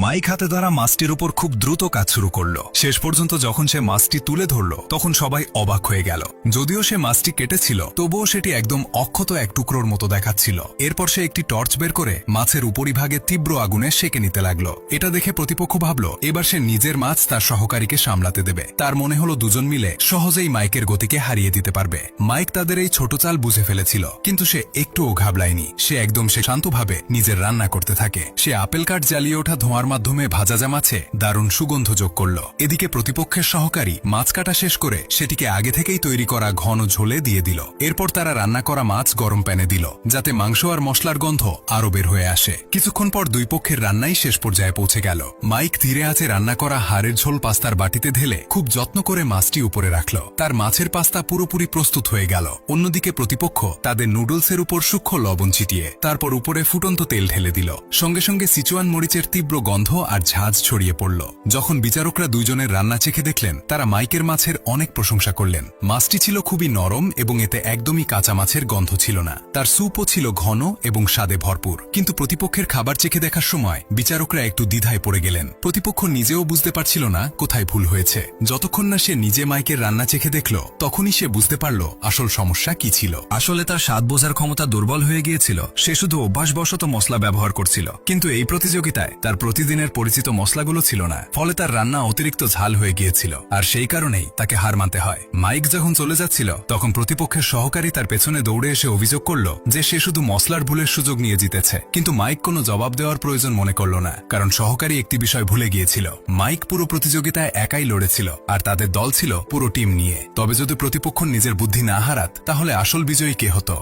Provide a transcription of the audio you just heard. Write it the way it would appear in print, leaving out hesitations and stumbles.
Mic হাতে ধরা মাছটির উপর খুব দ্রুত কাজ শুরু করলো। শেষ পর্যন্ত যখন সে মাছটি তুলে ধরল তখন সবাই অবাক হয়ে গেল। যদিও সে মাছটি কেটেছিল তবুও সেটি একদম অক্ষত এক টুকরোর মতো দেখাচ্ছিল। এরপর সে একটি টর্চ বের করে মাছের উপরিভাগে তীব্র আগুনে সেঁকে নিতে লাগলো। এটা দেখে প্রতিপক্ষ ভাবল এবার সে নিজের মাছ তার সহকারীকে সামলাতে দেবে। তার মনে হলো দুজন মিলে সহজেই মাইকের গতিকে হারিয়ে দিতে পারবে। মাইক তাদের এই ছোট চাল বুঝে ফেলেছিল, কিন্তু সে একটুও ঘাবড়ায়নি। সে শান্তভাবে নিজের রান্না করতে থাকে। সে আপেল কাঠ জ্বালিয়ে ওঠা ধোঁয়ার মাধ্যমে ভাজা মাছে দারুণ সুগন্ধ যোগ করল। এদিকে প্রতিপক্ষের সহকারী মাছ কাটা শেষ করে সেটিকে আগে থেকেই তৈরি করা ঘন ঝোলে দিয়ে দিল। এরপর তারা রান্না করা মাছ গরম প্যানে দিল, যাতে মাংস আর মশলার গন্ধ আরো বের হয়ে আসে। কিছুক্ষণ পর দুই পক্ষের রান্নাই শেষ পর্যায়ে পৌঁছে গেল। মাইক ধীরে আছে রান্না করা হাড়ের ঝোল পাস্তার বাটিতে ঢেলে খুব যত্ন করে মাছটি উপরে রাখল। তার মাছের পাস্তা পুরোপুরি প্রস্তুত হয়ে গেল। অন্যদিকে প্রতিপক্ষ তাদের নুডলসের উপর সূক্ষ্ম লবণ ছিটিয়ে তারপর উপরে ফুটন্ত তেল ঢেলে দিল। সঙ্গে সঙ্গে সিচুয়ান মরিচের তীব্র গন্ধ আর ঝাঁজ ছড়িয়ে পড়ল। যখন বিচারকরা দুইজনের রান্না চেখে দেখলেন, তারা মাইকের মাছের অনেক প্রশংসা করলেন। মাছটি ছিল খুবই নরম এবং এতে একদমই কাঁচা মাছের গন্ধ ছিল না। তার স্যুপও ছিল ঘন এবং স্বাদে ভরপুর। কিন্তু প্রতিপক্ষের খাবার চেখে দেখার সময় বিচারকরা একটু দ্বিধায় পড়ে গেলেন। প্রতিপক্ষ নিজেও বুঝতে পারছিল না কোথায় ভুল হয়েছে। যতক্ষণ না সে নিজে মাইকের রান্না চেখে দেখল, তখনই সে বুঝতে পারল আসল সমস্যা কি ছিল। আসলে তার স্বাদ বোঝার ক্ষমতা দুর্বল হয়ে গিয়েছিল। সে শুধু অভ্যাসবশত মশলা ব্যবহার করছিল। কিন্তু এই প্রতিযোগিতায় তার প্রতিদিনের পরিচিত মশলাগুলো ছিল না। ফলে তার রান্না অতিরিক্ত ঝাল হয়ে গিয়েছিল, আর সেই কারণেই তাকে হার মানতে হয়। মাইক যখন চলে যাচ্ছিল তখন প্রতিপক্ষের সহকারী তার পেছনে দৌড়ে এসে অভিযোগ করল যে সে শুধু মশলার ভুলের সুযোগ নিয়ে জিতেছে। কিন্তু মাইক কোনো জবাব দেওয়ার প্রয়োজন মনে করল না, কারণ সহকারী একটি বিষয় ভুলে গিয়েছিল। মাইক পুরো প্রতিযোগিতায় একাই লড়েছিল, আর তাদের দল ছিল পুরো টিম নিয়ে। তবে যদি প্রতিপক্ষ নিজের বুদ্ধি না হারাত, তাহলে আসল বিজয়ী কে হতো?